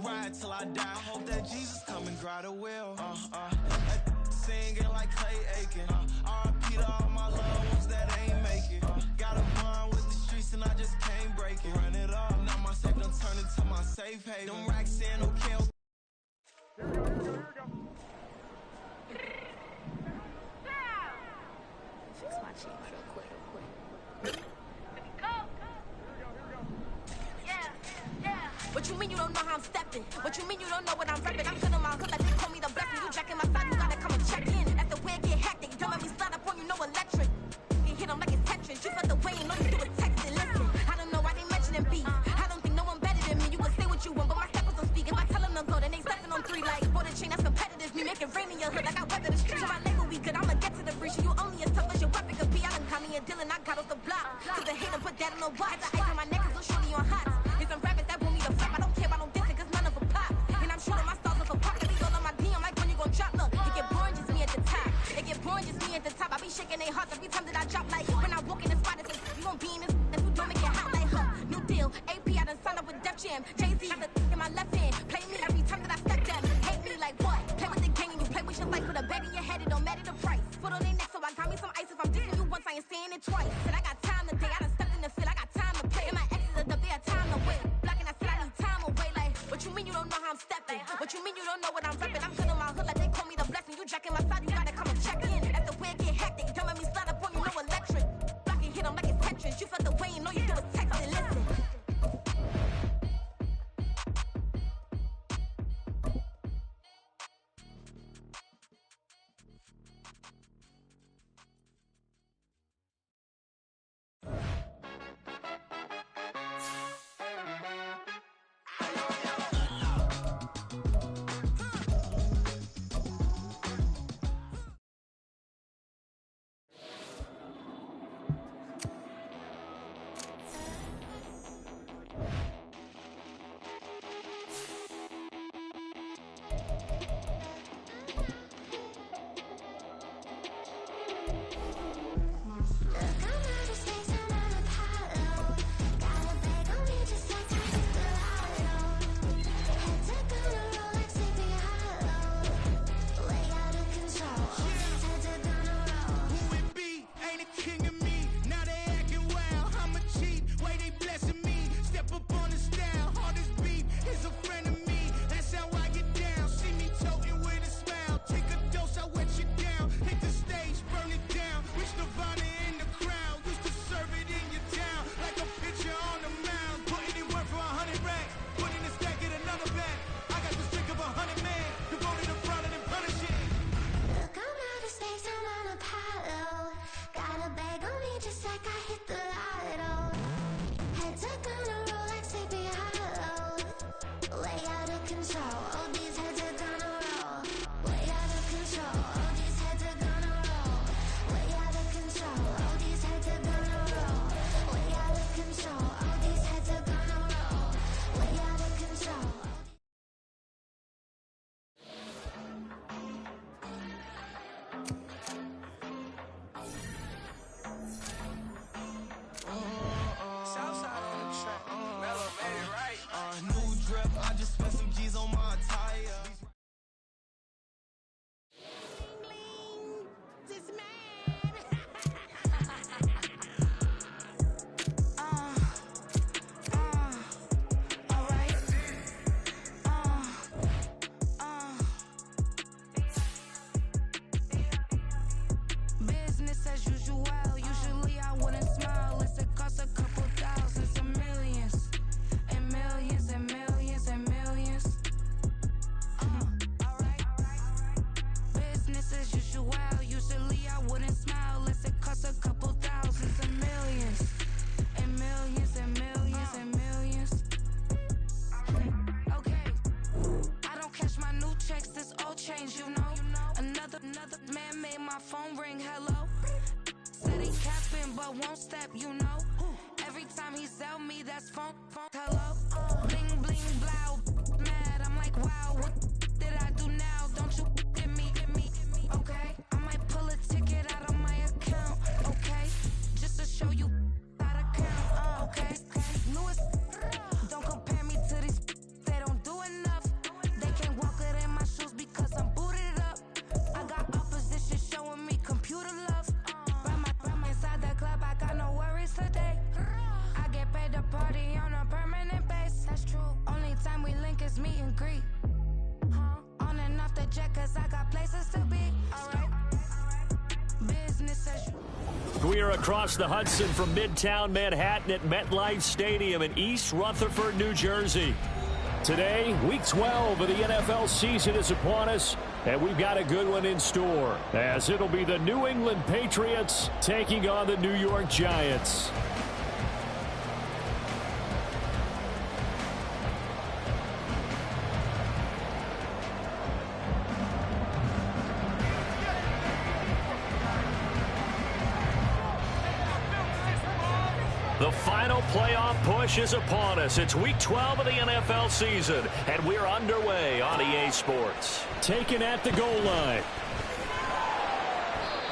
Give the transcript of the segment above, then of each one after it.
ride till I die. I hope that Jesus come and grab the wheel. That singing like Clay Aiken. R.I.P. to all my loved ones that ain't make it. Got a bond with the streets and I just can't break it. Run it up, now my safe done turn into my safe haven. Them racks in, okay. Here we go. Fix my cheeks real quick. What you mean you don't know how I'm stepping? What you mean you don't know what I'm repping? I'm feeling my hood like they call me the blessing. You jacking my side, you gotta come and check in. That's the way it get hectic. Don't let me slide up on you, no electric. You hit them like it's Tetris. You felt the way and all you do is text it. Listen, I don't know why they mentioning beef. I don't think no one better than me. You can say what you want, but my steppers don't speak. If I tell them to go, then they stepping on 3 like border chain. That's competitive. Me making rain in your hood like I weather the street. So my label we good. I'ma get to the breach. You only as tough as your weapon could be. I done caught me a Dylan. I got off the block. Cause the hater put that on the watch. I ice on my neck cause little shorty on hot. It's some rappers that want me to flop. I don't care about no dissing cause none of them pop. And I'm shooting my stars off a pop. They be all on my DM like when you gon' drop. Look, it get boring just me at the top. It get boring just me at the top. I be shaking their hearts every time that I drop. Like when I walk in the spot, it's you gon' be in this. If you don't make it hot like her. New deal. AP, I done signed up with Def Jam. Jay-Z has a in my left hand. Play me every time that I step them. Hate me like what? Play with the gang and you play with your life. Put a bag in your head, it don't matter the price. Put on their neck, so I got me some ice. If I'm dissing you once, I ain't saying it twice. Said I got time today. I done stepped in the field. I got time to play. And my exes are up there, time to wait. Blocking, I said I need time away. Like, what you mean you don't know how I'm stepping? What you mean you don't know what I'm repping? I'm good in my hood like they call me the blessing. You jacking my side, you gotta come and check in. That's the way it get hectic. Don't let me slide up on you, no electric. Blocking, hit them like it's Tetris. You felt the way and all you do is text it. Listen. Won't step, you know. Every time he sell me, that's phone, hello. Bling, bling, blow, mad. I'm like, wow, what did I do now? Don't you hit me, okay? I might pull a ticket out of my account, okay? Just to show you how to count, okay? Newest, don't compare me to these, they don't do enough. We are across the Hudson from Midtown Manhattan at MetLife Stadium in East Rutherford, New Jersey. Today, Week 12 of the NFL season is upon us, and we've got a good one in store, as it'll be the New England Patriots taking on the New York Giants. The final playoff push is upon us. It's Week 12 of the NFL season, and we're underway on EA Sports. Taken at the goal line.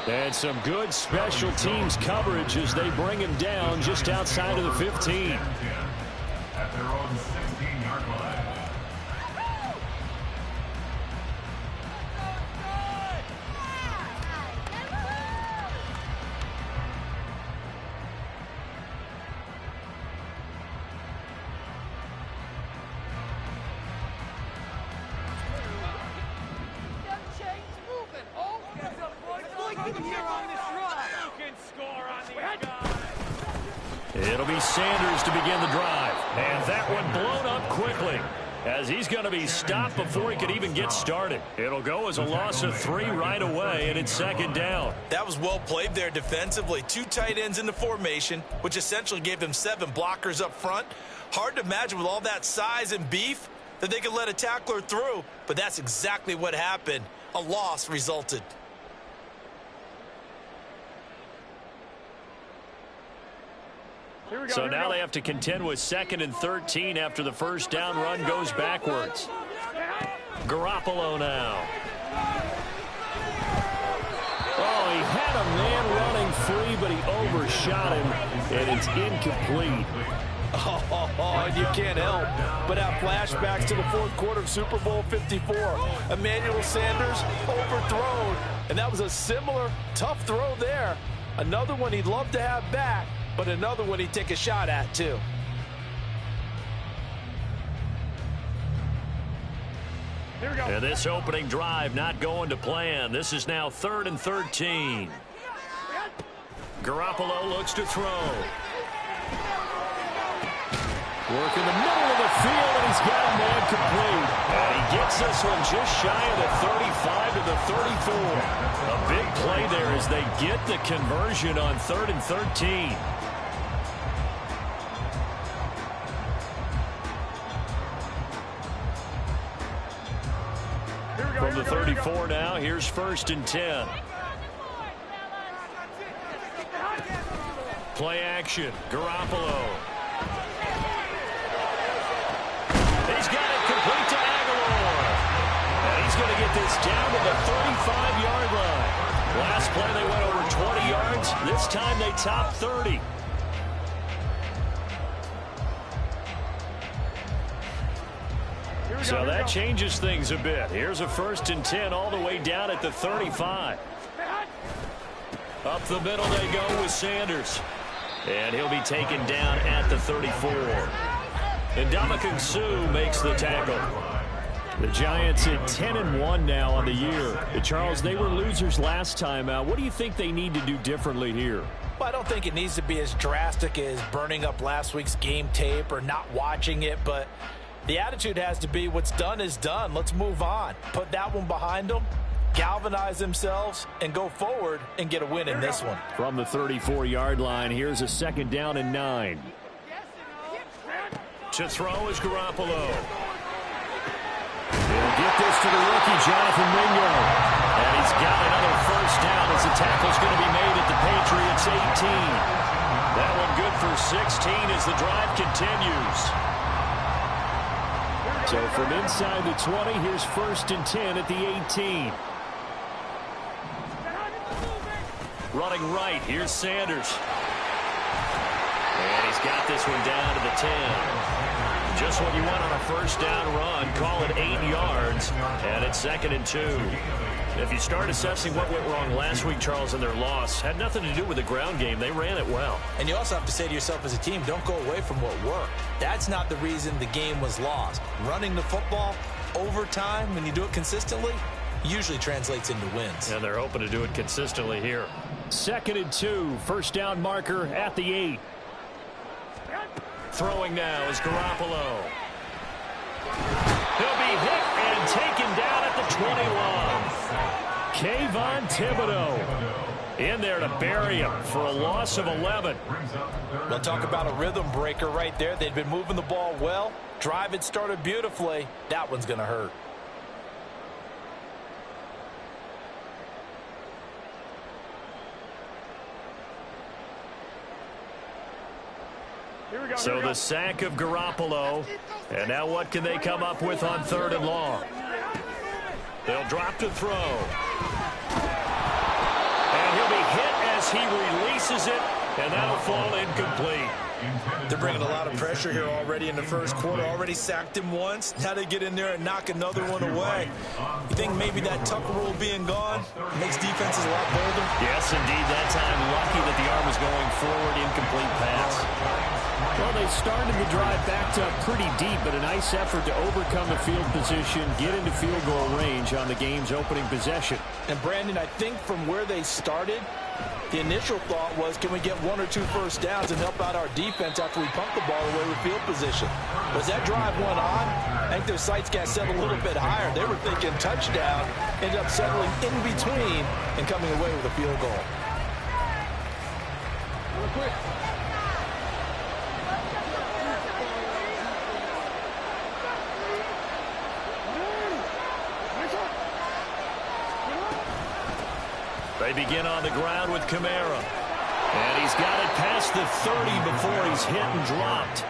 And some good special teams coverage as they bring him down just outside of the 15. At their own 16-yard line. It'll be Sanders to begin the drive. And that one blown up quickly, as he's going to be stopped before he could even get started. It'll go as a loss of 3 right away, and it's second down. That was well played there defensively. 2 tight ends in the formation, which essentially gave them 7 blockers up front. Hard to imagine with all that size and beef that they could let a tackler through, but that's exactly what happened. A loss resulted. So now they have to contend with 2nd and 13 after the first down run goes backwards. Garoppolo now. Oh, he had a man running free, but he overshot him, and it's incomplete. Oh, and you can't help but have flashbacks to the 4th quarter of Super Bowl 54. Emmanuel Sanders overthrown, and that was a similar tough throw there. Another one he'd love to have back, but another one he'd take a shot at, too. And this opening drive not going to plan. This is now 3rd and 13. Garoppolo looks to throw. Work in the middle of the field, and he's got a man complete. And he gets this one just shy of the 35 to the 34. A big play there as they get the conversion on 3rd and 13. From the 34 now, here's 1st and 10. Play action, Garoppolo. He's got it complete to Aguilar. And he's going to get this down to the 35-yard line. Last play they went over 20 yards. This time they topped 30. So that changes things a bit. Here's a 1st and 10 all the way down at the 35. Up the middle they go with Sanders. And he'll be taken down at the 34. And Ndamukong Suh makes the tackle. The Giants at 10-1 now on the year. Charles, they were losers last time out. What do you think they need to do differently here? Well, I don't think it needs to be as drastic as burning up last week's game tape or not watching it, but the attitude has to be what's done is done. Let's move on. Put that one behind them, galvanize themselves, and go forward and get a win in this one. From the 34-yard line, here's a 2nd down and 9. To throw is Garoppolo. He'll get this to the rookie, Jonathan Mingo. And he's got another 1st down as the tackle's going to be made at the Patriots 18. That one good for 16 as the drive continues. So from inside the 20, here's 1st and 10 at the 18. Running right, here's Sanders. And he's got this one down to the 10. Just what you want on a 1st down run. Call it 8 yards, and it's 2nd and 2. If you start assessing what went wrong last week, Charles, in their loss, had nothing to do with the ground game. They ran it well. And you also have to say to yourself as a team, don't go away from what worked. That's not the reason the game was lost. Running the football over time, when you do it consistently, usually translates into wins. And they're hoping to do it consistently here. 2nd and 2. First down marker at the 8. Throwing now is Garoppolo. He'll be hit and taken down at the 21. Kayvon Thibodeaux in there to bury him for a loss of 11. We'll talk about a rhythm breaker right there. They'd been moving the ball well. Drive had started beautifully. That one's going to hurt. So the sack of Garoppolo. And now what can they come up with on 3rd and long? They'll drop to throw. And he'll be hit as he releases it. And that'll fall incomplete. They're bringing a lot of pressure here already in the first quarter. Already sacked him once. Now they get in there and knock another one away. You think maybe that Tucker rule being gone makes defenses a lot bolder? Yes, indeed. That time, lucky that the arm was going forward. Incomplete pass. Well, they started the drive backed up pretty deep, but a nice effort to overcome the field position, get into field goal range on the game's opening possession. And, Brandon, I think from where they started, the initial thought was, can we get 1 or 2 first downs and help out our defense after we pump the ball away with field position? As that drive went on, I think their sights got set a little bit higher. They were thinking touchdown, ended up settling in between and coming away with a field goal. Real quick. They begin on the ground with Kamara. And he's got it past the 30 before he's hit and dropped.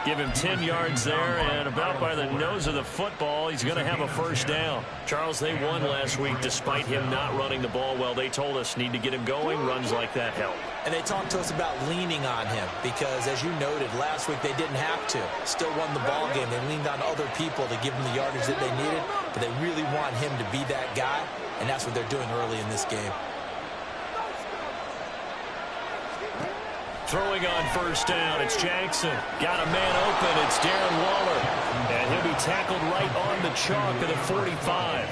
Give him 10 yards there, and about by the nose of the football, he's going to have a first down. Charles, they won last week despite him not running the ball well. They told us need to get him going. Runs like that help. And they talked to us about leaning on him because, as you noted, last week they didn't have to. Still won the ball game. They leaned on other people to give them the yardage that they needed, but they really want him to be that guy, and that's what they're doing early in this game. Throwing on first down, it's Jackson. Got a man open, it's Darren Waller. And he'll be tackled right on the chalk of the 45.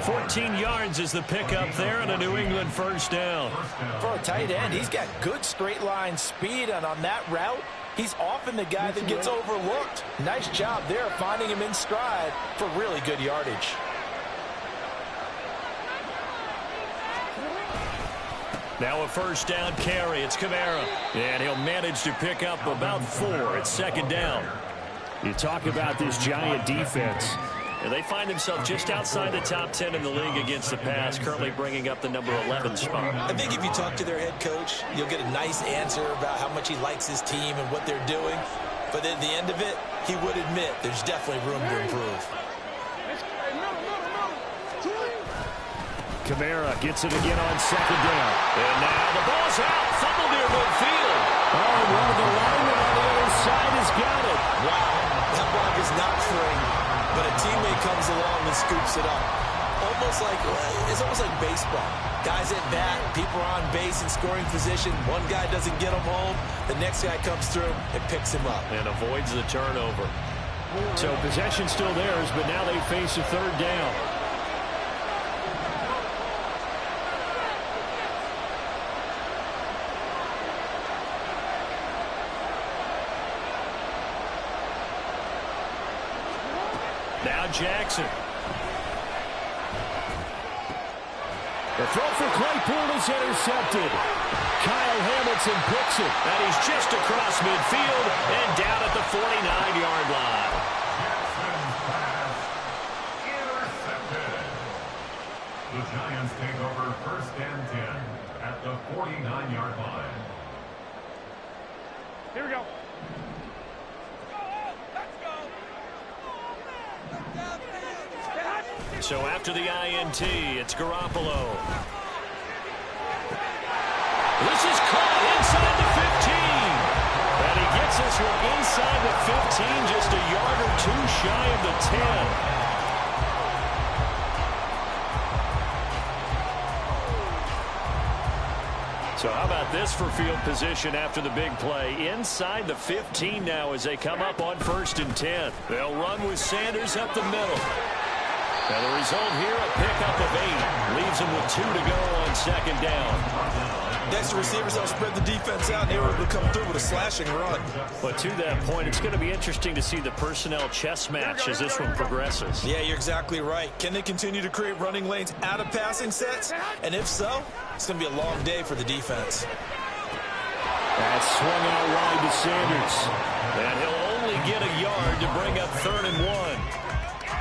14 yards is the pickup there and a New England first down. For a tight end, he's got good straight line speed, and on that route, he's often the guy that gets overlooked. Nice job there finding him in stride for really good yardage. Now a first down carry. It's Kamara. And he'll manage to pick up about 4. It's 2nd down. You talk about this Giant defense. And they find themselves just outside the top 10 in the league against the pass, currently bringing up the number 11 spot. I think if you talk to their head coach, you'll get a nice answer about how much he likes his team and what they're doing. But at the end of it, he would admit there's definitely room to improve. Kamara gets it again on 2nd down. And now the ball's out. Fumble near midfield. Oh, one of the linemen on the other side has got it. Wow, that block is not free, but a teammate comes along and scoops it up. It's almost like baseball. Guys at bat, people are on base in scoring position. One guy doesn't get him home. The next guy comes through and picks him up. And avoids the turnover. So possession still theirs, but now they face a 3rd down. Now Jackson. The throw for Claypool is intercepted. Kyle Hamilton picks it. And he's just across midfield and down at the 49-yard line. Intercepted. The Giants take over 1st and 10 at the 49-yard line. Here we go. So after the INT, it's Garoppolo. This is caught inside the 15. And he gets this one inside the 15, just a yard or 2 shy of the 10. So how about this for field position after the big play? Inside the 15 now as they come up on 1st and 10. They'll run with Sanders up the middle. And the result here, a pickup of 8. Leaves him with 2 to go on second down. Next, the receivers help spread the defense out, and they were able to come through with a slashing run. But to that point, it's going to be interesting to see the personnel chess match as this one progresses. Yeah, you're exactly right. Can they continue to create running lanes out of passing sets? And if so, it's going to be a long day for the defense. That's swung out wide to Sanders. And he'll only get a yard to bring up 3rd and 1.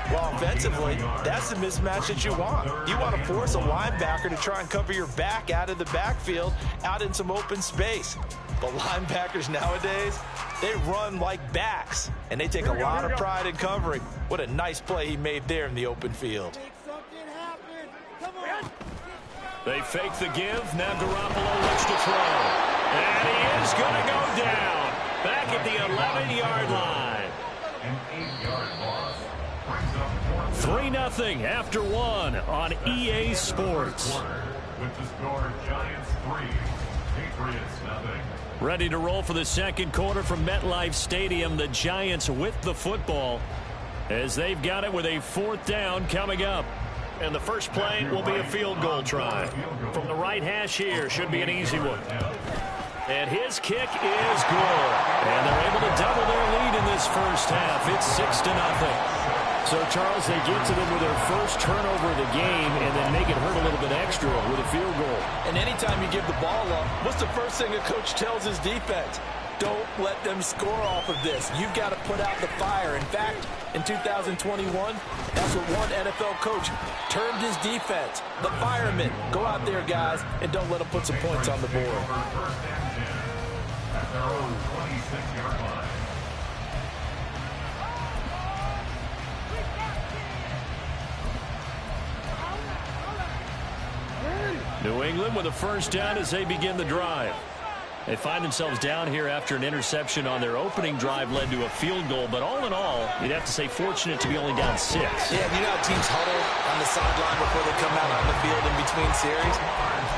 Well, offensively, that's the mismatch that you want. You want to force a linebacker to try and cover your back out of the backfield, out in some open space. But linebackers nowadays, they run like backs, and they take a lot of pride in covering. What a nice play he made there in the open field. They fake the give. Now Garoppolo looks to throw. And he is going to go down. Back at the 11-yard line. An 8-yard loss. 3-0 after 1 on EA Sports. With the score, Giants 3, Patriots 0. Ready to roll for the second quarter from MetLife Stadium. The Giants with the football as they've got it with a 4th down coming up. And the first play will be a field goal try. From the right hash here, should be an easy one. And his kick is good. And they're able to double their lead in this first half. It's 6-0. So, Charles, they get to them with their first turnover of the game and then make it hurt a little bit extra with a field goal. And anytime you give the ball up, what's the first thing a coach tells his defense? Don't let them score off of this. You've got to put out the fire. In fact, in 2021, that's what one NFL coach termed his defense. The firemen. Go out there, guys, and don't let them put some points on the board. First and 10 at their own 26-yard line. New England with a first down as they begin the drive. They find themselves down here after an interception on their opening drive led to a field goal. But all in all, you'd have to say fortunate to be only down 6. Yeah, you know how teams huddle on the sideline before they come out on the field in between series?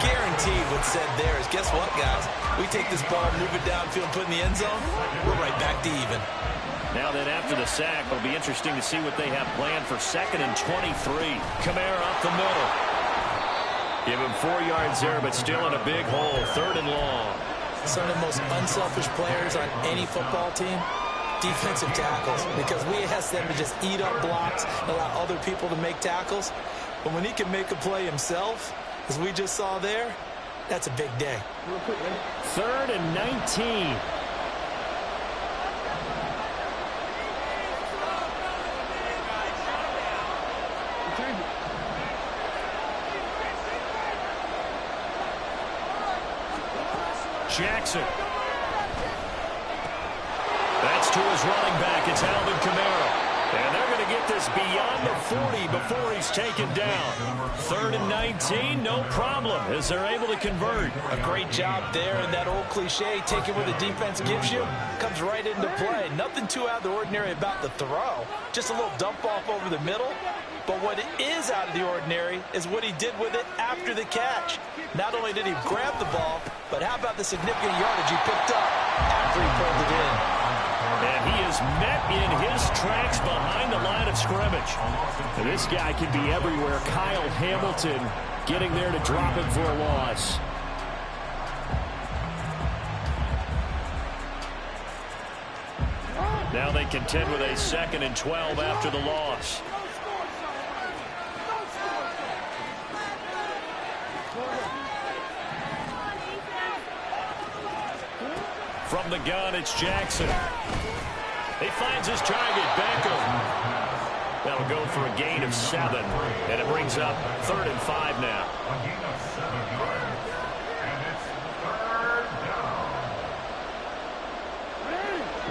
Guaranteed what's said there is, guess what, guys? We take this ball, move it downfield, put it in the end zone, we're right back to even. Now then, after the sack, it'll be interesting to see what they have planned for 2nd and 23. Kamara up the middle. Give him 4 yards there, but still in a big hole. 3rd and long. Some of the most unselfish players on any football team, defensive tackles, because we ask them to just eat up blocks, allow other people to make tackles. But when he can make a play himself, as we just saw there, that's a big day. 3rd and 19. Jackson. That's to his running back. It's Alvin Kamara. And they're going to get this beyond the 40 before he's taken down. 3rd and 19, no problem, as they're able to convert. A great job there, and that old cliche, taking what the defense gives you, comes right into play. Nothing too out of the ordinary about the throw. Just a little dump off over the middle. But what is out of the ordinary is what he did with it after the catch. Not only did he grab the ball, but how about the significant yardage he picked up after he pulled it in? And he is met in his tracks behind the line of scrimmage. And this guy can be everywhere. Kyle Hamilton getting there to drop it for a loss. Now they contend with a 2nd and 12 after the loss. From the gun, it's Jackson. He finds his target, Beckham. That'll go for a gain of 7, and it brings up 3rd and 5 now. A gain of 7 yards, and it's 3rd down.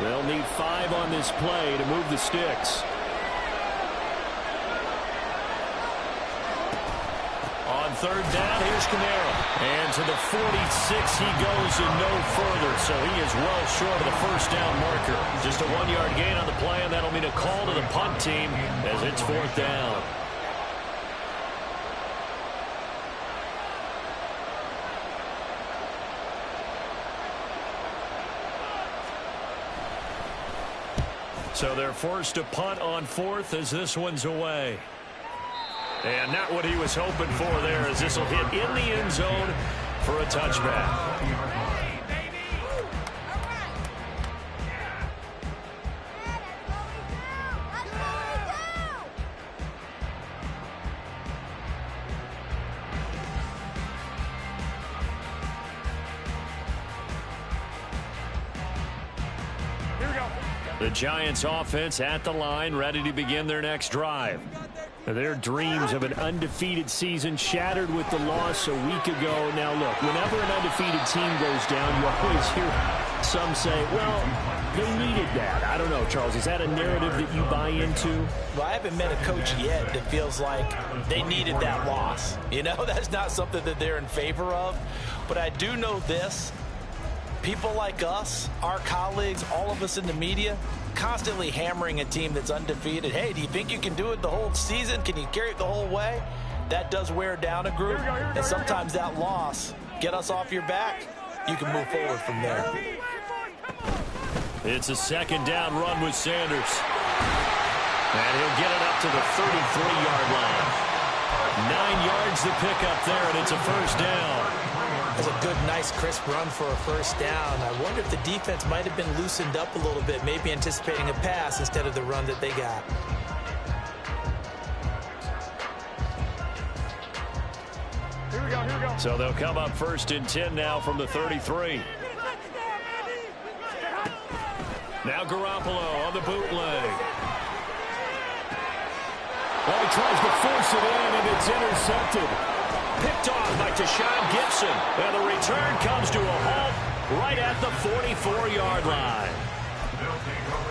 They'll need 5 on this play to move the sticks. On 3rd down, here's Kamara. And to the 46 he goes and no further. So he is well short of the first down marker. Just a 1-yard gain on the play, and that'll mean a call to the punt team as it's 4th down. So they're forced to punt on 4th as this one's away. And not what he was hoping for there, as this will hit in the end zone for a touchback. The Giants offense at the line, ready to begin their next drive. Their dreams of an undefeated season shattered with the loss a week ago. Now look, whenever an undefeated team goes down, you always hear some say, well, they needed that. I don't know, Charles, is that a narrative that you buy into? Well, I haven't met a coach yet that feels like they needed that loss. You know, that's not something that they're in favor of. But I do know this. People like us, our colleagues, all of us in the media, constantly hammering a team that's undefeated. Hey, do you think you can do it the whole season? Can you carry it the whole way? That does wear down a group. And sometimes that loss, get us off your back, you can move forward from there. It's a second down run with Sanders. And he'll get it up to the 33-yard line. 9 yards to pick up there, and it's a first down. That's a good, nice, crisp run for a first down. I wonder if the defense might have been loosened up a little bit, maybe anticipating a pass instead of the run that they got. Here we go. So they'll come up 1st and 10 now from the 33. Now Garoppolo on the bootleg. Well, he tries to force it in, and it's intercepted. Picked off by Tashawn Gibson. And the return comes to a halt right at the 44-yard line.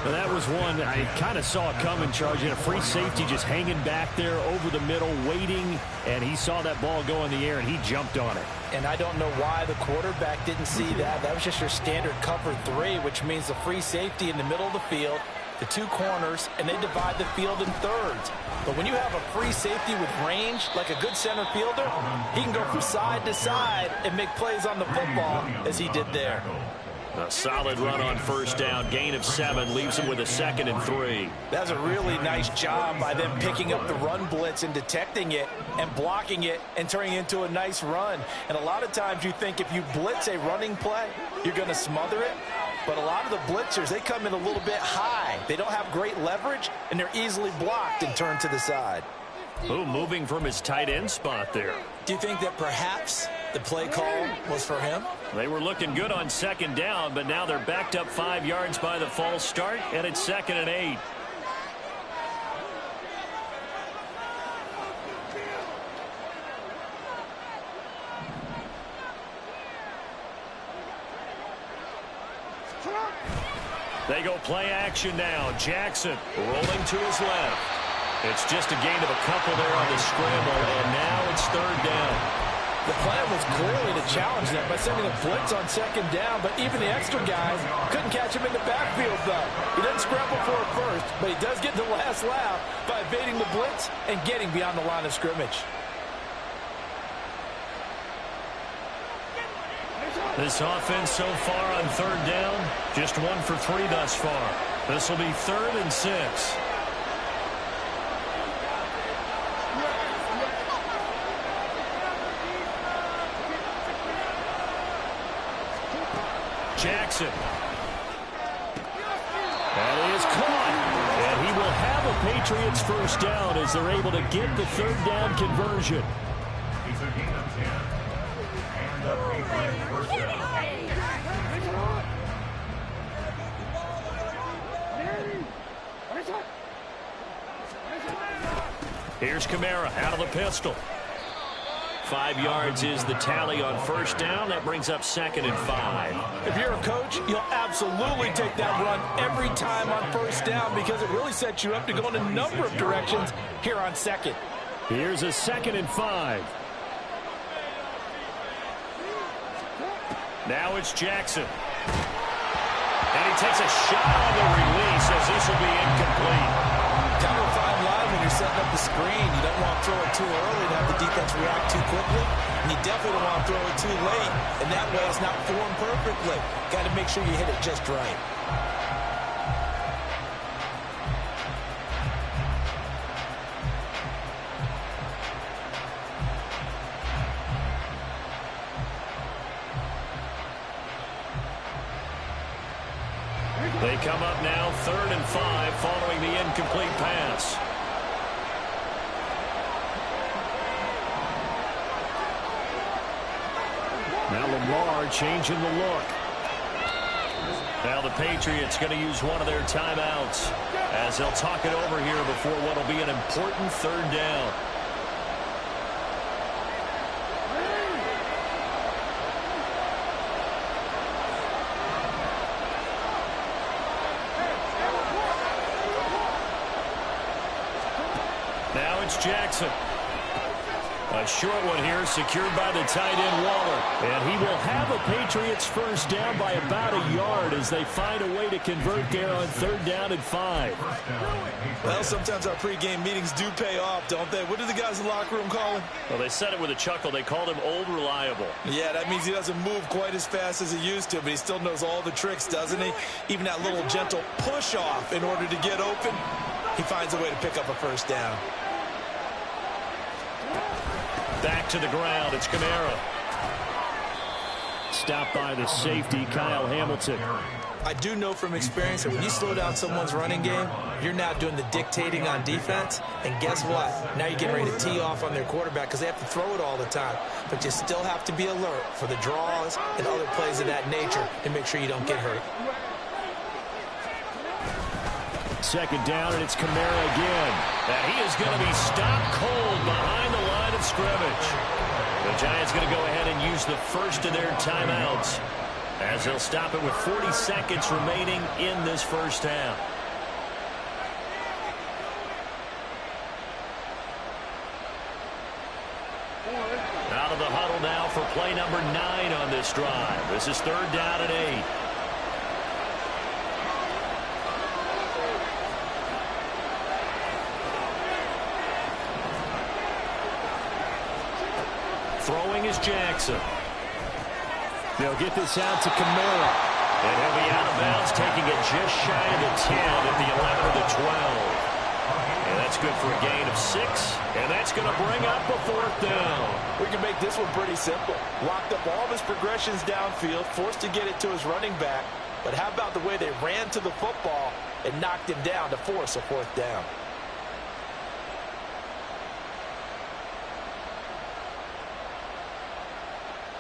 And that was one I kind of saw it coming, charging a free safety just hanging back there over the middle, waiting, and he saw that ball go in the air, and he jumped on it. And I don't know why the quarterback didn't see that. That was just your standard cover 3, which means the free safety in the middle of the field, the 2 corners, and they divide the field in thirds. But when you have a free safety with range, like a good center fielder, he can go from side to side and make plays on the football as he did there. A solid run on first down. Gain of 7 leaves him with a 2nd and 3. That's a really nice job by them picking up the run blitz and detecting it and blocking it and turning it into a nice run. And a lot of times you think if you blitz a running play, you're going to smother it. But a lot of the blitzers, they come in a little bit high. They don't have great leverage, and they're easily blocked and turned to the side. Ooh, moving from his tight end spot there. Do you think that perhaps the play call was for him? They were looking good on 2nd down, but now they're backed up 5 yards by the false start, and it's 2nd and 8. They go play action now. Jackson rolling to his left. It's just a gain of a couple there on the scramble, and now it's 3rd down. The plan was clearly to challenge them by sending a blitz on 2nd down, but even the extra guys couldn't catch him in the backfield, though. He doesn't scramble for it first, but he does get the last laugh by evading the blitz and getting beyond the line of scrimmage. This offense so far on 3rd down, just 1 for 3 thus far. This will be 3rd and 6. Jackson. That is caught. And he will have a Patriots first down as they're able to get the 3rd down conversion. It's a gain of 10. And a Patriots first down. Here's Kamara out of the pistol. 5 yards is the tally on first down. That brings up 2nd and 5. If you're a coach, you'll absolutely take that run every time on first down because it really sets you up to go in a number of directions here on 2nd. Here's a 2nd and 5. Now it's Jackson. And he takes a shot on the release as this will be incomplete. Kind of a fine line when you're setting up the screen. You don't want to throw it too early to have the defense react too quickly. And you definitely don't want to throw it too late. And that way it's not formed perfectly. Got to make sure you hit it just right. They come up now 3rd and 5 following the incomplete pass. Now Lamar changing the look. Now the Patriots going to use one of their timeouts as they'll talk it over here before what will be an important 3rd down. Now it's Jackson. A short one here, secured by the tight end Waller. And he will have a Patriots first down by about a yard as they find a way to convert there on 3rd down and 5. Well, sometimes our pregame meetings do pay off, don't they? What did the guys in the locker room call him? Well, they said it with a chuckle. They called him Old Reliable. Yeah, that means he doesn't move quite as fast as he used to, but he still knows all the tricks, doesn't he? Even that little gentle push-off in order to get open, he finds a way to pick up a first down. Back to the ground, it's Kamara. Stopped by the safety, Kyle Hamilton. I do know from experience that when you slow down someone's running game, you're now doing the dictating on defense. And guess what? Now you're getting ready to tee off on their quarterback because they have to throw it all the time. But you still have to be alert for the draws and other plays of that nature to make sure you don't get hurt. 2nd down, and it's Kamara again. And he is going to be stopped cold behind the line of scrimmage. The Giants going to go ahead and use the first of their timeouts as they'll stop it with 40 seconds remaining in this first half. Out of the huddle now for play number 9 on this drive. This is 3rd down and 8. Throwing is Jackson. They'll get this out to Kamara. And he'll be out of bounds, taking it just shy of the 10 at the 11 of the 12. And that's good for a gain of 6. And that's going to bring up a 4th down. We can make this one pretty simple. Locked up all of his progressions downfield, forced to get it to his running back. But how about the way they ran to the football and knocked him down to force a 4th down?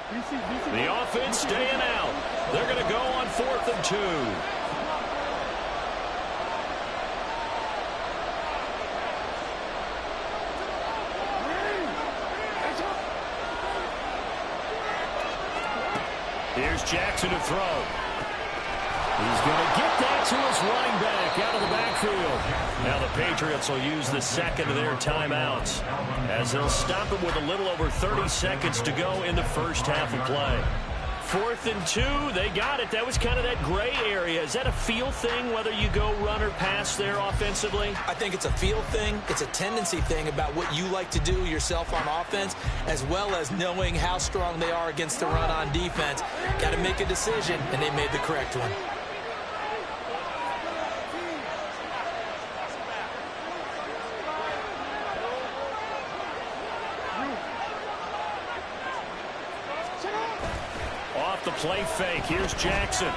The offense staying out. They're going to go on 4th and 2. Here's Jackson to throw. He's going to get that to his running back out of the backfield. Now the Patriots will use the 2nd of their timeouts as they'll stop it with a little over 30 seconds to go in the first half of play. 4th and 2, they got it. That was kind of that gray area. Is that a feel thing, whether you go run or pass there offensively? I think it's a feel thing. It's a tendency thing about what you like to do yourself on offense, as well as knowing how strong they are against the run on defense. Got to make a decision, and they made the correct one. The play fake. Here's Jackson. And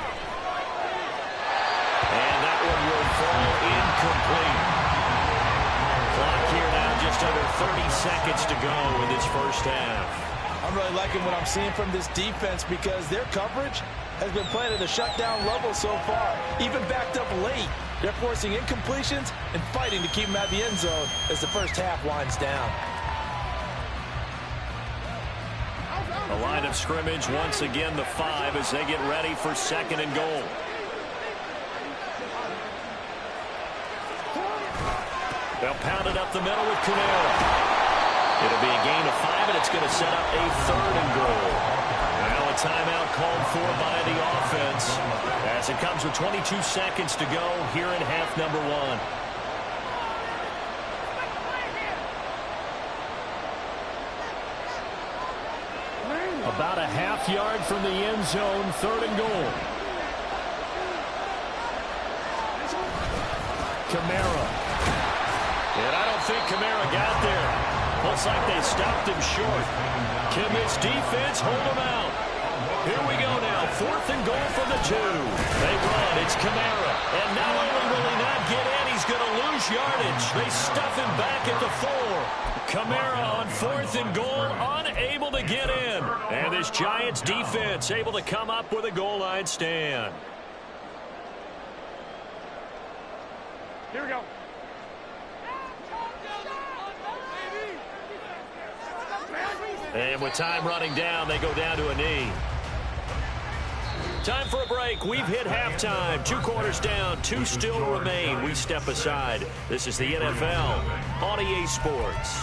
that one will fall incomplete. Clock here now, just under 30 seconds to go in this first half. I'm really liking what I'm seeing from this defense because their coverage has been playing at a shutdown level so far. Even backed up late, they're forcing incompletions and fighting to keep them out of the end zone as the first half winds down. The line of scrimmage, once again, the 5 as they get ready for 2nd and goal. They'll pound it up the middle with Kamara. It'll be a gain of 5, and it's going to set up a 3rd and goal. Now a timeout called for by the offense as it comes with 22 seconds to go here in half number 1. About a half yard from the end zone, 3rd and goal. Kamara. And I don't think Kamara got there. Looks like they stopped him short. Can this defense hold him out? Here we go now. 4th and goal from the 2. They run. It's Kamara. And not only will he not get in, he's going to lose yardage. They stuff him back at the 4. Kamara on 4th and goal, unable to get in. And this Giants defense able to come up with a goal line stand. Here we go. And with time running down, they go down to a knee. Time for a break. We've hit halftime. 2 quarters down, 2 still remain. We step aside. This is the NFL on EA Sports.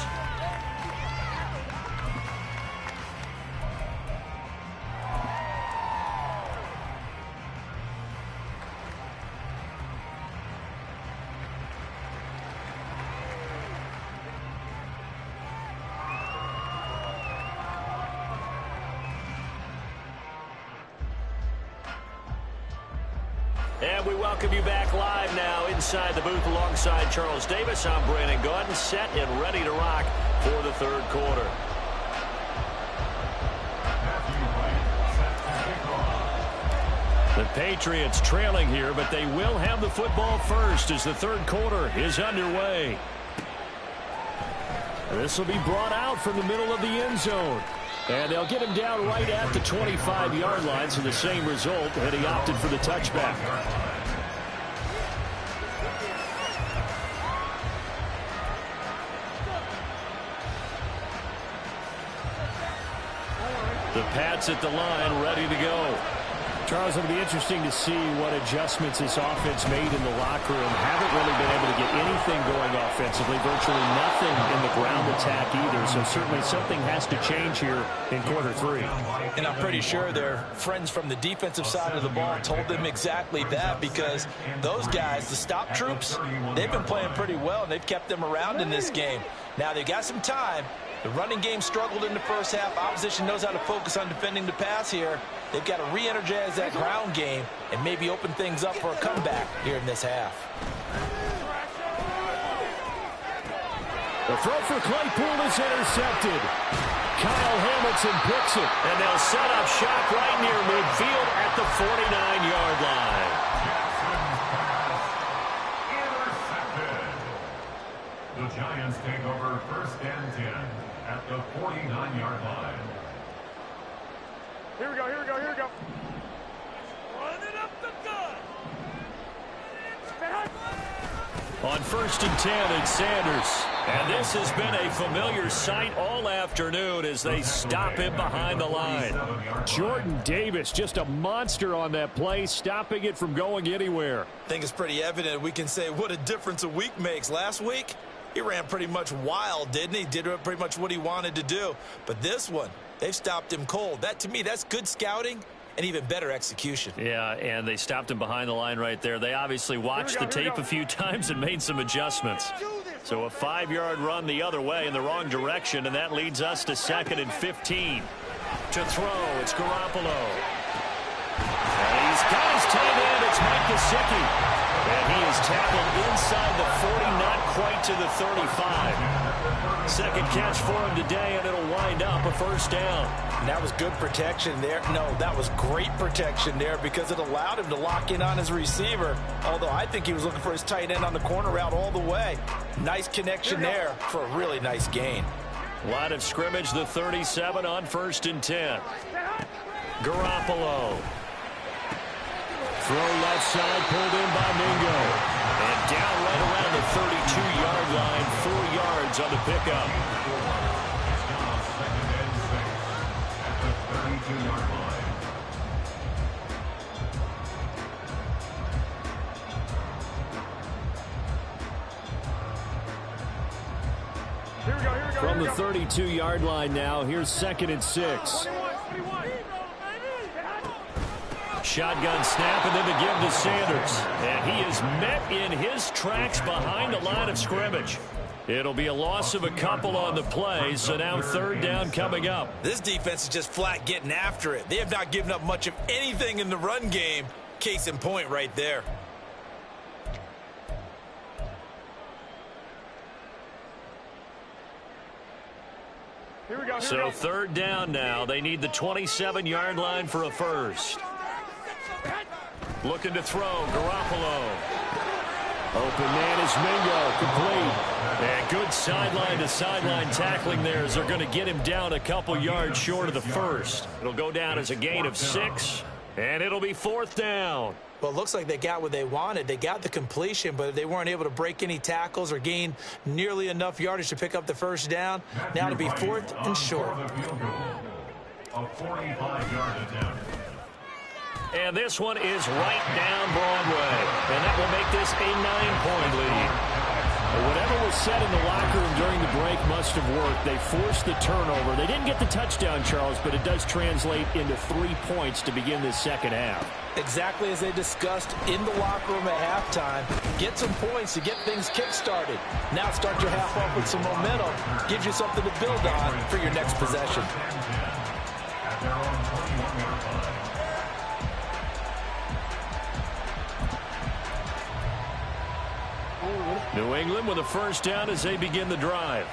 And we welcome you back live now inside the booth alongside Charles Davis. I'm Brandon Gaudin, set and ready to rock for the 3rd quarter. The Patriots trailing here, but they will have the football first as the 3rd quarter is underway. This will be brought out from the middle of the end zone. And they'll get him down right at the 25-yard line, so the same result, and he opted for the touchback. The Pats at the line, ready to go. Charles, it'll be interesting to see what adjustments this offense made in the locker room. Haven't really been able to get anything going offensively, virtually nothing in the ground attack either. So certainly something has to change here in quarter 3. And I'm pretty sure their friends from the defensive side of the ball told them exactly that, because those guys, the stop troops, they've been playing pretty well, and they've kept them around in this game. Now they've got some time. The running game struggled in the first half. Opposition knows how to focus on defending the pass here. They've got to re-energize that ground game and maybe open things up for a comeback here in this half. The throw for Claypool is intercepted. Kyle Hamilton picks it, and they'll set up shop right near midfield at the 49-yard line. Intercepted. The Giants take over 1st and 10 at the 49-yard line. Here we go, here we go, here we go. Running up the gun. On 1st and 10, it's Sanders. And this has been a familiar sight all afternoon as they stop him behind the line. Jordan Davis, just a monster on that play, stopping it from going anywhere. I think it's pretty evident. We can say what a difference a week makes. Last week, he ran pretty much wild, didn't he? Did pretty much what he wanted to do. But this one, they've stopped him cold. That, to me, that's good scouting and even better execution. Yeah, and they stopped him behind the line right there. They obviously watched the tape a few times and made some adjustments. So a 5-yard run the other way in the wrong direction, and that leads us to 2nd and 15. To throw, it's Garoppolo. And he's got his tight end, it's Mike Gesicki. And he is tackled inside the 40, not quite to the 35. Second catch for him today, and it'll wind up a 1st down. And that was good protection there. No, that was great protection there because it allowed him to lock in on his receiver. Although I think he was looking for his tight end on the corner route all the way. Nice connection there for a really nice gain. Line of scrimmage, the 37 on 1st and 10. Garoppolo. Throw left side, pulled in by Mingo. And down right around the 32-yard line, 4 yards on the pickup. From the 32-yard line now, here's 2nd and 6. Shotgun snap, and then to give to Sanders. And he is met in his tracks behind the line of scrimmage. It'll be a loss of a couple on the play, so now 3rd down coming up. This defense is just flat getting after it. They have not given up much of anything in the run game. Case in point right there. Here we go. So third down now. They need the 27-yard line for a first. Looking to throw, Garoppolo. Open man is Mingo, complete. And good sideline-to-sideline tackling there as they're going to get him down a couple yards short of the first. It'll go down as a gain of 6, and it'll be fourth down. Well, it looks like they got what they wanted. They got the completion, but they weren't able to break any tackles or gain nearly enough yardage to pick up the first down. Now to be fourth and short. A 45-yard attempt. And this one is right down Broadway. And that will make this a 9-point lead. Whatever was said in the locker room during the break must have worked. They forced the turnover. They didn't get the touchdown, Charles, but it does translate into 3 points to begin this second half. Exactly as they discussed in the locker room at halftime. Get some points to get things kick-started. Now start your half off with some momentum. Gives you something to build on for your next possession. At their own 21-yard line. New England with a first down as they begin the drive.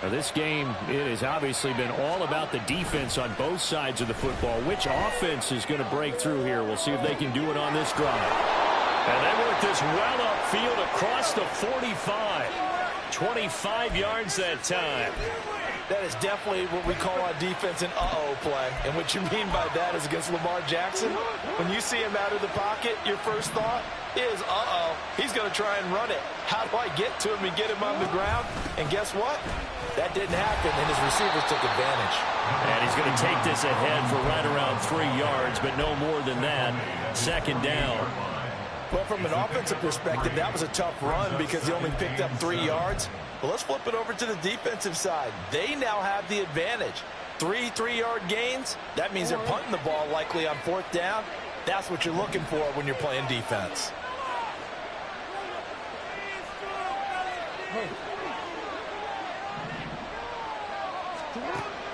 Now this game, it has obviously been all about the defense on both sides of the football. Which offense is going to break through here? We'll see if they can do it on this drive. And they work this well upfield across the 45. 25 yards that time. That is definitely what we call on defense an uh-oh play. And what you mean by that is against Lamar Jackson, when you see him out of the pocket, your first thought is, uh-oh, he's going to try and run it. How do I get to him and get him on the ground? And guess what? That didn't happen, and his receivers took advantage. And he's going to take this ahead for right around 3 yards, but no more than that. Second down. Well, from an offensive perspective, that was a tough run because he only picked up 3 yards. But let's flip it over to the defensive side. They now have the advantage. 3 3-yard gains. That means they're punting the ball likely on fourth down. That's what you're looking for when you're playing defense.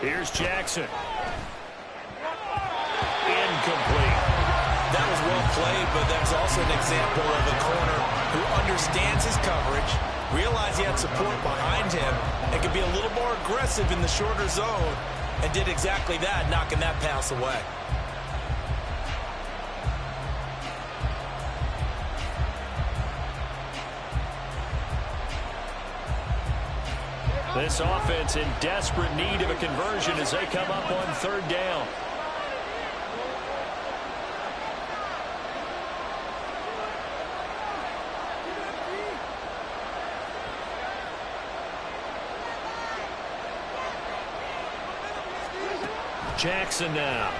Here's Jackson. Incomplete. That was well played, but that's also an example of a corner who understands his coverage, realized he had support behind him, and could be a little more aggressive in the shorter zone, and did exactly that, knocking that pass away. This offense in desperate need of a conversion as they come up on third down. Jackson now.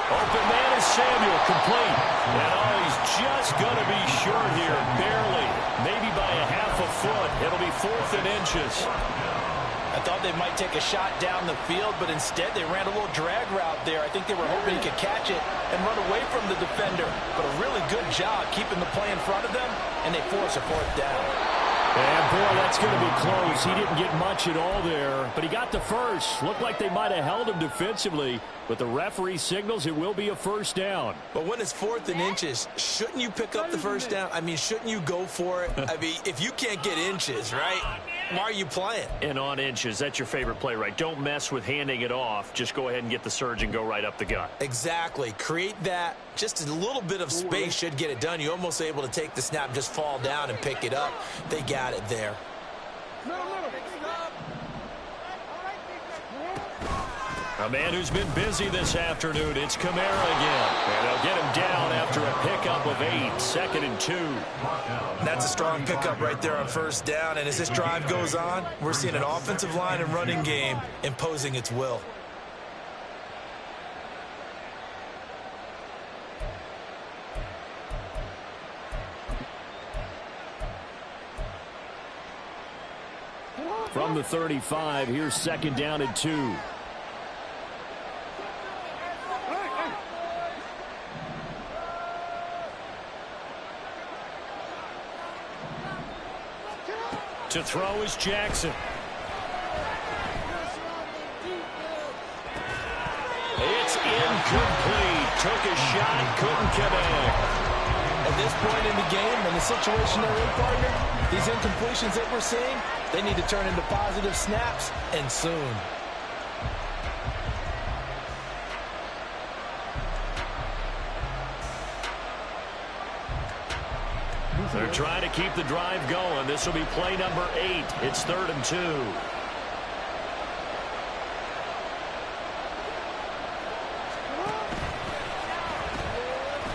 Open man is Samuel, complete. And he's just going to be short here, barely. Maybe by a half a foot. It'll be 4th and inches. I thought they might take a shot down the field, but instead they ran a little drag route there. I think they were hoping he could catch it and run away from the defender. But a really good job keeping the play in front of them, and they force a 4th down. And, boy, that's going to be close. He didn't get much at all there, but he got the first. Looked like they might have held him defensively, but the referee signals it will be a first down. But when it's 4th and inches, shouldn't you pick up the first down? I mean, shouldn't you go for it? I mean, if you can't get inches, right, why are you playing? And on inches, that's your favorite play, right? Don't mess with handing it off. Just go ahead and get the surge and go right up the gut. Exactly. Create that. Just a little bit of space should get it done. You're almost able to take the snap, just fall down and pick it up. They got it there. A man who's been busy this afternoon, it's Kamara again. And they'll get him down after a pickup of 8, 2nd and 2. That's a strong pickup right there on first down. And as this drive goes on, we're seeing an offensive line and running game imposing its will. From the 35, here's 2nd down and 2. To throw is Jackson. It's incomplete. Took a shot, couldn't connect. At this point in the game, in the situation they're in, partner, these incompletions that we're seeing, They need to turn into positive snaps, and soon. They're trying to keep the drive going. This will be play number 8. It's 3rd and 2.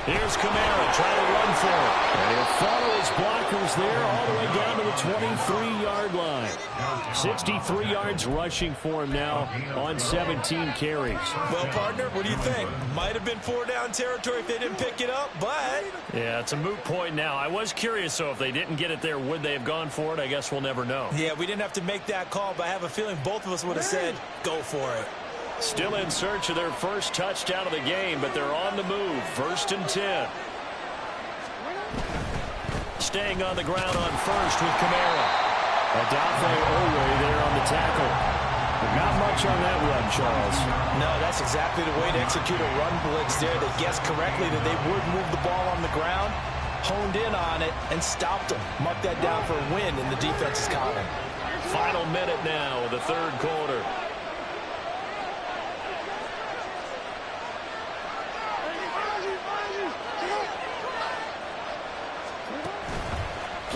Here's Kamara trying to run for it. And he'll follow his blockers there all the way down to the 23-yard line. 63 yards rushing for him now on 17 carries. Well, partner, what do you think? Might have been 4-down territory if they didn't pick it up, but... Yeah, it's a moot point now. I was curious, so if they didn't get it there, would they have gone for it? I guess we'll never know. Yeah, we didn't have to make that call, but I have a feeling both of us would have said, go for it. Still in search of their first touchdown of the game, but they're on the move. 1st and 10. Staying on the ground on first with Kamara. Odafe Oweh there on the tackle. But not much on that run, Charles. No, that's exactly the way to execute a run blitz there. They guessed correctly that they would move the ball on the ground, honed in on it, and stopped them. Mark that down for a win in the defense's column. Final minute now of the 3rd quarter.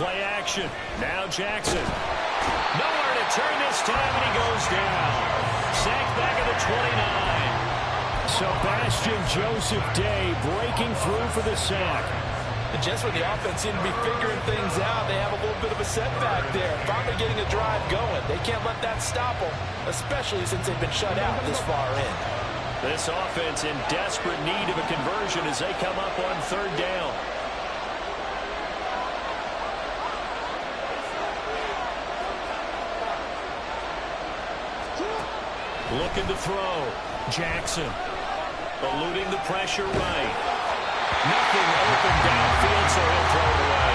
Play action. Now Jackson. Nowhere to turn this time, and he goes down. Sacked back at the 29. Sebastian Joseph Day breaking through for the sack. And just when the offense seemed to be figuring things out, they have a little bit of a setback there. Finally getting a drive going. They can't let that stop them, especially since they've been shut out this far in. This offense in desperate need of a conversion as they come up on 3rd down. Looking to throw. Jackson. Eluding the pressure right. Nothing open downfield, so he'll throw it away.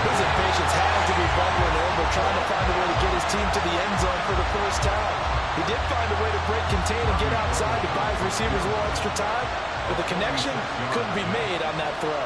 His impatience has to be bubbling over, trying to find a way to get his team to the end zone for the first time. He did find a way to break contain and get outside to buy his receivers a little extra time, but the connection couldn't be made on that throw.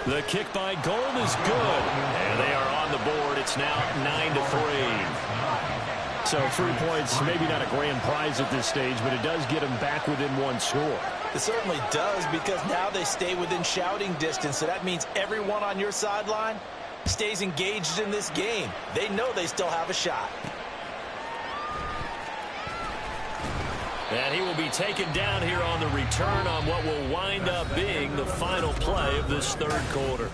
The kick by Gold is good, and they are on the board. It's now 9-3. So 3 points, maybe not a grand prize at this stage, but it does get them back within 1 score. It certainly does, because now they stay within shouting distance, so that means everyone on your sideline stays engaged in this game. They know they still have a shot. And he will be taken down here on the return on what will wind up being the final play of this 3rd quarter.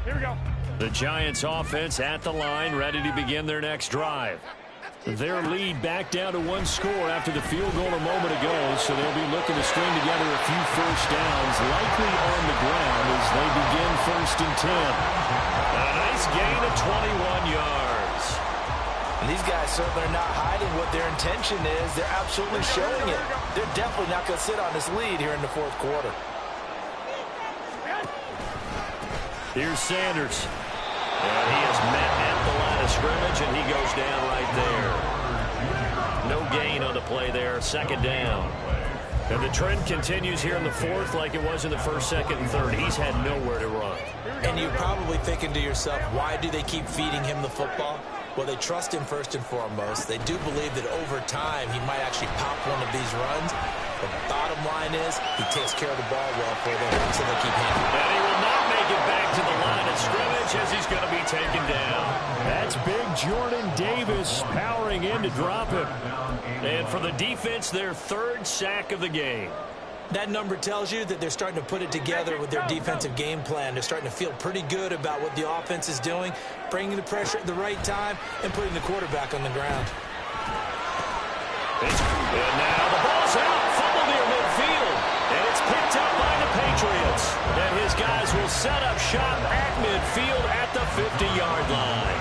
Here we go. The Giants offense at the line, ready to begin their next drive. Their lead back down to 1 score after the field goal a moment ago, so they'll be looking to string together a few first downs, likely on the ground as they begin 1st and 10. A nice gain of 21 yards. And these guys certainly are not hiding what their intention is. They're absolutely showing it. They're definitely not going to sit on this lead here in the 4th quarter. Here's Sanders. And he is met at the line of scrimmage, and he goes down right there. No gain on the play there, 2nd down. And the trend continues here in the 4th like it was in the 1st, 2nd, and 3rd. He's had nowhere to run. And you're probably thinking to yourself, why do they keep feeding him the football? Well, they trust him first and foremost. They do believe that over time he might actually pop one of these runs. But the bottom line is he takes care of the ball well for them, so they keep handling it. And he will not make it back to the line of scrimmage as he's going to be taken down. That's big Jordan Davis powering in to drop him. And for the defense, their 3rd sack of the game. That number tells you that they're starting to put it together with their defensive game plan. They're starting to feel pretty good about what the offense is doing, bringing the pressure at the right time, and putting the quarterback on the ground. And now the ball's out, fumble near midfield, and it's picked up by the Patriots. And his guys will set up shop at midfield at the 50-yard line.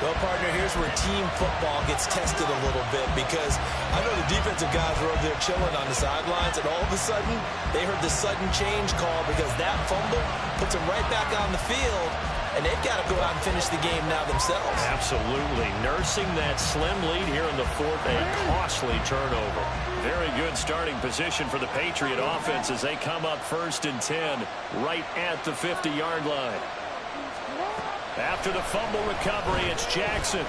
Well, partner, here's where team football gets tested a little bit because I know the defensive guys were over there chilling on the sidelines, and all of a sudden, they heard the sudden change call because that fumble puts them right back on the field, and they've got to go out and finish the game now themselves. Absolutely. Nursing that slim lead here in the fourth, a costly turnover. Very good starting position for the Patriot offense as they come up 1st and 10 right at the 50-yard line. After the fumble recovery, it's Jackson.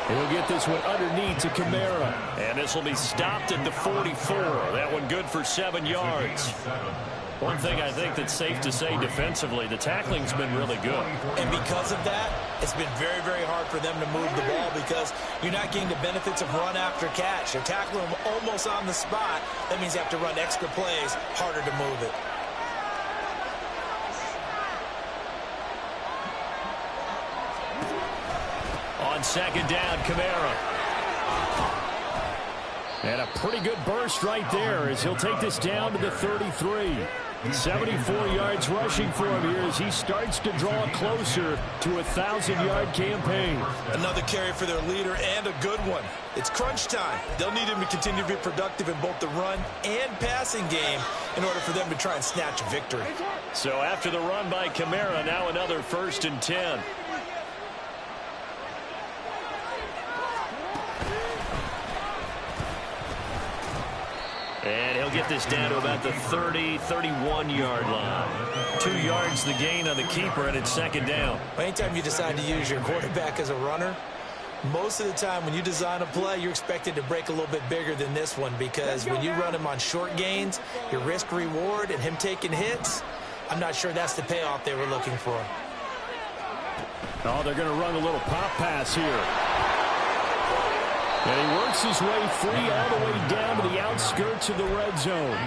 He'll get this one underneath to Kamara. And this will be stopped at the 44. That one good for 7 yards. One thing I think that's safe to say defensively, the tackling's been really good. And because of that, it's been very, very hard for them to move the ball because you're not getting the benefits of run after catch. You're tackling them almost on the spot. That means you have to run extra plays, harder to move it. On 2nd down, Kamara. And a pretty good burst right there as he'll take this down to the 33. 74 yards rushing for him here as he starts to draw closer to a 1,000-yard campaign. Another carry for their leader and a good one. It's crunch time. They'll need him to continue to be productive in both the run and passing game in order for them to try and snatch a victory. So after the run by Kamara, now another 1st and 10. And he'll get this down to about the 30, 31-yard line. 2 yards the gain on the keeper, and it's 2nd down. Anytime you decide to use your quarterback as a runner, most of the time when you design a play, you're expected to break a little bit bigger than this one because when you run him on short gains, your risk-reward and him taking hits, I'm not sure that's the payoff they were looking for. Oh, they're going to run a little pop pass here. And he works his way free all the way down to the outskirts of the red zone.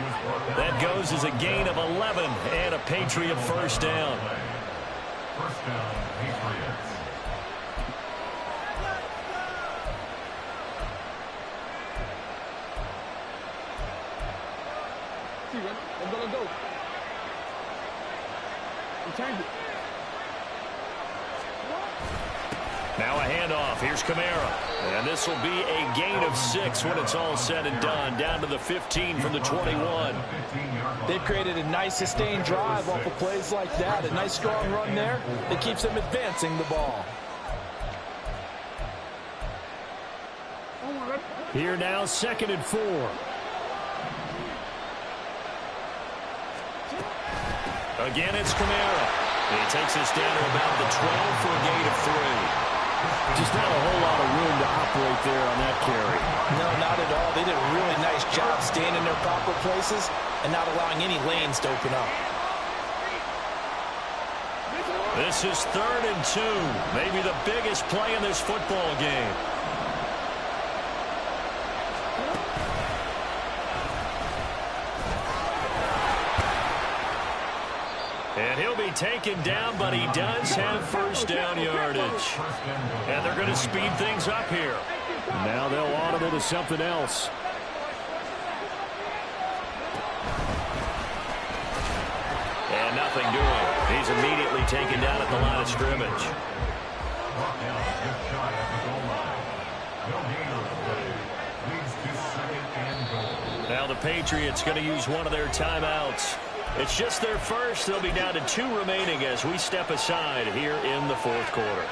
That goes as a gain of 11 and a Patriot 1st down. 1st down, Patriots. I'm gonna go. You change it. Now a handoff. Here's Kamara. And this will be a gain of 6 when it's all said and done. Down to the 15 from the 21. They've created a nice sustained drive off of plays like that. A nice strong run there that keeps them advancing the ball. Here now, 2nd and 4. Again, it's Kamara. He takes us down to about the 12 for a gain of 3. Just not a whole lot of room to operate there on that carry. No, not at all. They did a really nice job staying in their proper places and not allowing any lanes to open up. This is 3rd and 2. Maybe the biggest play in this football game. And he'll be taken down, but he does have 1st down yardage. And they're going to speed things up here. Now they'll audible to something else. And nothing doing. He's immediately taken down at the line of scrimmage. Now the Patriots going to use one of their timeouts. It's just their first. They'll be down to 2 remaining as we step aside here in the 4th quarter.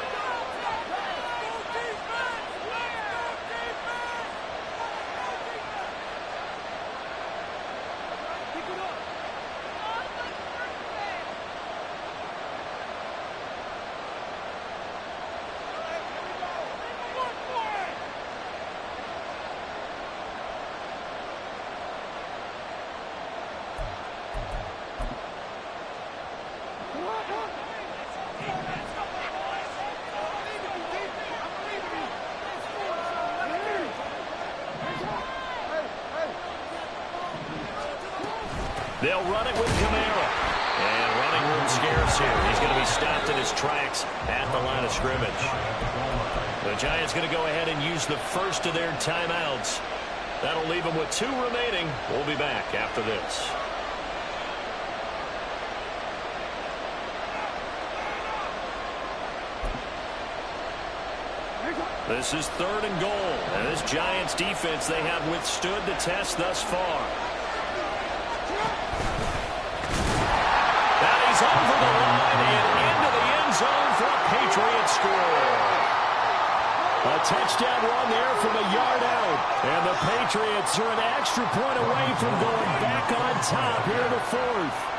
They'll run it with Kamara. And running room scarce here. He's going to be stopped in his tracks at the line of scrimmage. The Giants going to go ahead and use the first of their timeouts. That'll leave them with 2 remaining. We'll be back after this. This is 3rd and goal. And this Giants defense, they have withstood the test thus far. And he's over the line and into the end zone for a Patriot score. A touchdown run there from a yard out. And the Patriots are an extra point away from going back on top here in the 4th.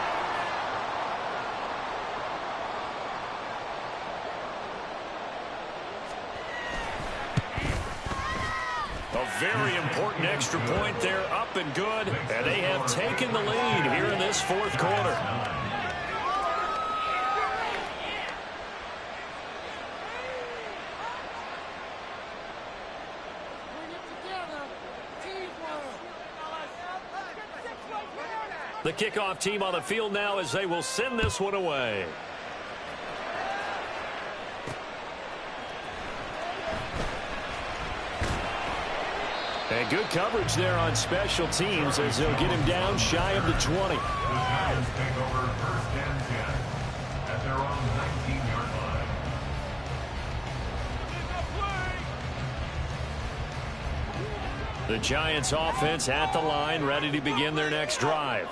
A very important extra point there, up and good. And they have taken the lead here in this 4th quarter. The kickoff team on the field now as they will send this one away. And good coverage there on special teams as they'll get him down shy of the 20. The Giants take over 1st and 10 at their own 19-yard line. The Giants offense at the line, ready to begin their next drive.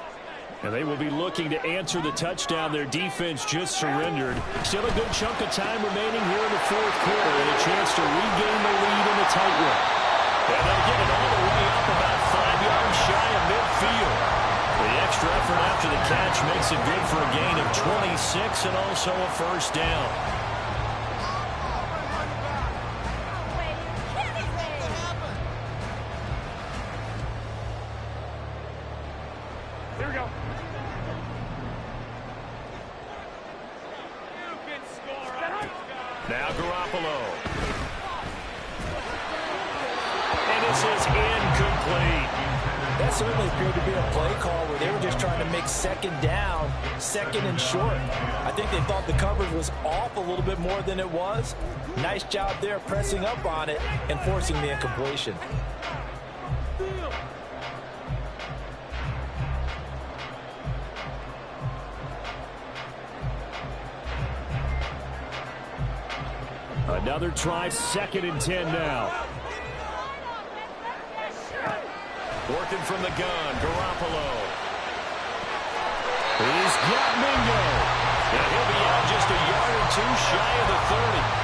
And they will be looking to answer the touchdown their defense just surrendered. Still a good chunk of time remaining here in the 4th quarter and a chance to regain the lead in the tightrope. And they'll get it all the way up about 5 yards shy of midfield. The extra effort after the catch makes it good for a gain of 26 and also a 1st down. Here we go. Now Garoppolo. And this is incomplete. That certainly appeared to be a play call where they were just trying to make 2nd down, 2nd and short. I think they thought the coverage was off a little bit more than it was. Nice job there pressing up on it and forcing the incompletion. Another try, 2nd and 10 now. Working from the gun, Garoppolo. He's got Mingo. And he'll be out just a yard or 2 shy of the 30.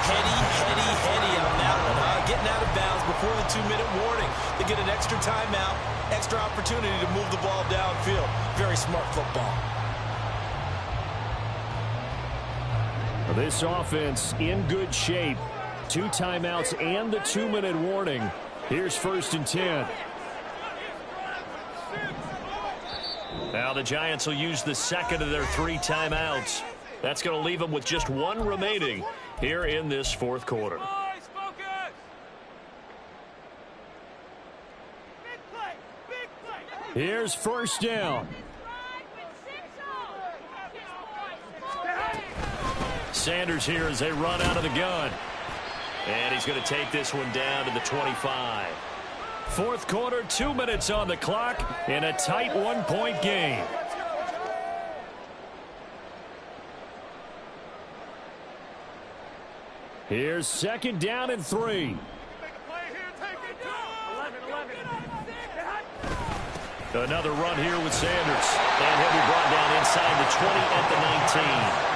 Heady on that one, huh? Getting out of bounds before the 2-minute warning. They get an extra timeout, extra opportunity to move the ball downfield. Very smart football. This offense in good shape. 2 timeouts and the 2-minute warning. Here's 1st and 10. Now the Giants will use the 2nd of their 3 timeouts. That's going to leave them with just 1 remaining here in this 4th quarter. Here's 1st down. Sanders here as they run out of the gun. And he's going to take this one down to the 25. 4th quarter, 2 minutes on the clock in a tight 1-point game. Here's 2nd down and 3. Another run here with Sanders. And he'll be brought down inside the 20 at the 19.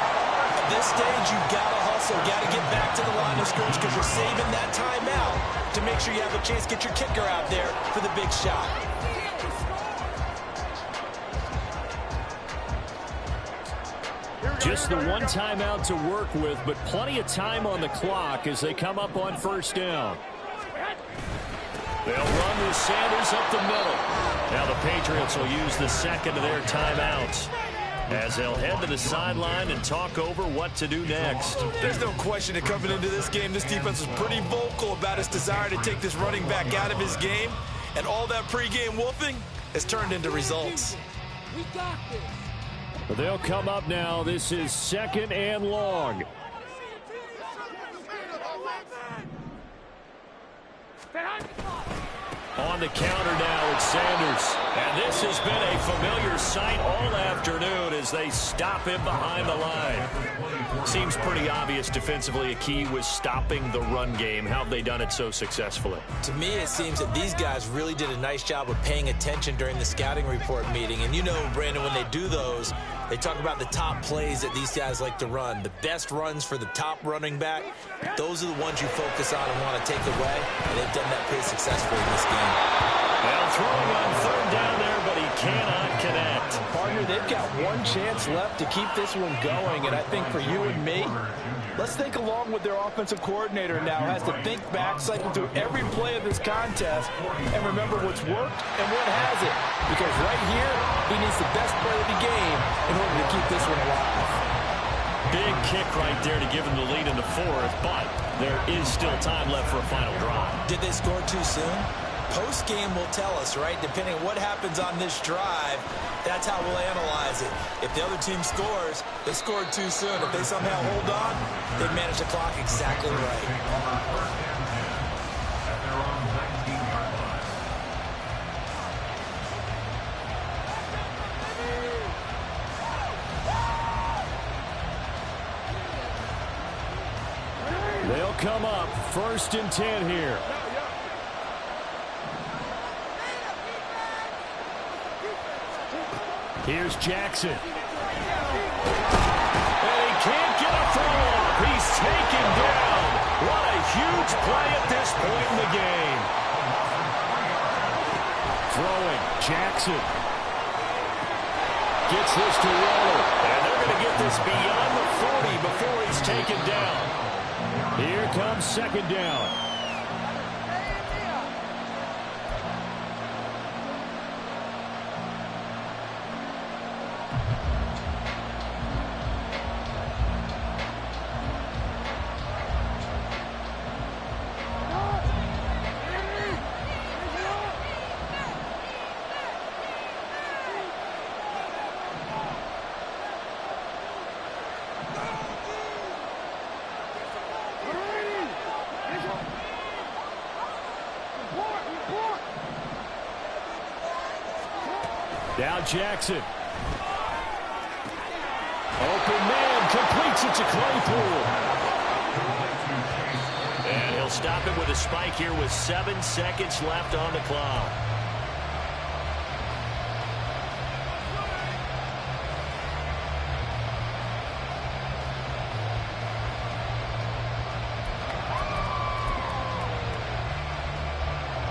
At this stage, you got to hustle, got to get back to the line of scrimmage because you're saving that timeout to make sure you have a chance to get your kicker out there for the big shot. Just the 1 timeout to work with, but plenty of time on the clock as they come up on 1st down. They'll run with Sanders up the middle. Now the Patriots will use the 2nd of their timeouts as they'll head to the sideline and talk over what to do next. There's no question that coming into this game, this defense was pretty vocal about its desire to take this running back out of his game, and all that pregame wolfing has turned into results. We got this. They'll come up now. This is 2nd and long. On the counter now, it's Sanders. And this has been a familiar sight all afternoon as they stop him behind the line. Seems pretty obvious defensively a key was stopping the run game. How have they done it so successfully? To me, it seems that these guys really did a nice job of paying attention during the scouting report meeting. And you know, Brandon, when they do those, they talk about the top plays that these guys like to run. The best runs for the top running back, those are the ones you focus on and want to take away. And they've done that pretty successfully in this game. Well, throwing on third down there, but he cannot connect. Partner, they've got one chance left to keep this one going, and I think for you and me, let's think along with their offensive coordinator now, has to think back, cycle through every play of this contest, and remember what's worked and what hasn't. Because right here, he needs the best play of the game in order to keep this one alive. Big kick right there to give him the lead in the fourth, but there is still time left for a final drive. Did they score too soon? Post-game will tell us, right? Depending on what happens on this drive, that's how we'll analyze it. If the other team scores, they scored too soon. If they somehow hold on, they manage the clock exactly right. They'll come up 1st and 10 here. Here's Jackson. And he can't get a throw off. He's taken down. What a huge play at this point in the game. Throwing, Jackson. Gets this to Waller. And they're going to get this beyond the 40 before he's taken down. Here comes 2nd down. Now Jackson. Open man, completes it to Claypool. And he'll stop it with a spike here with 7 seconds left on the clock.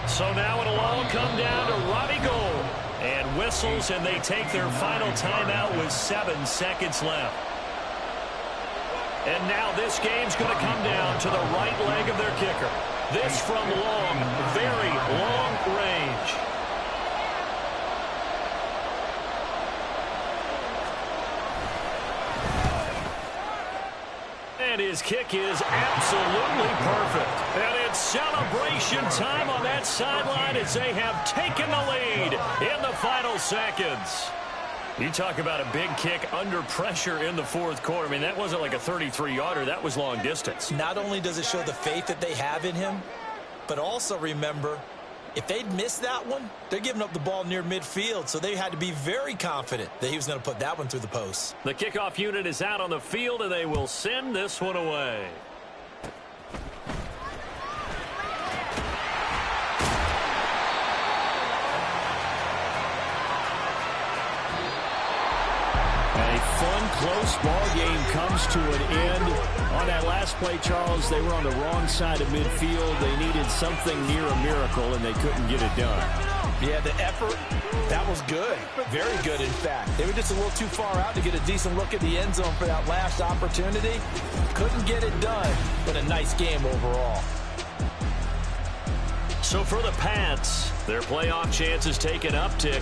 So now it'll all come down to Robbie Gould. And whistles, and they take their final timeout with 7 seconds left. And now this game's going to come down to the right leg of their kicker. This from long, very long range. And his kick is absolutely perfect. And it's celebration time on that sideline as they have taken the lead in the final seconds. You talk about a big kick under pressure in the 4th quarter. I mean, that wasn't like a 33-yarder. That was long distance. Not only does it show the faith that they have in him, but also remember, if they'd missed that one, they're giving up the ball near midfield, so they had to be very confident that he was going to put that one through the post. The kickoff unit is out on the field, and they will send this one away. Close ball game comes to an end. On that last play, Charles, they were on the wrong side of midfield. They needed something near a miracle, and they couldn't get it done. Yeah, the effort, that was good. Very good, in fact. They were just a little too far out to get a decent look at the end zone for that last opportunity. Couldn't get it done, but a nice game overall. So for the Pats, their playoff chances take an uptick.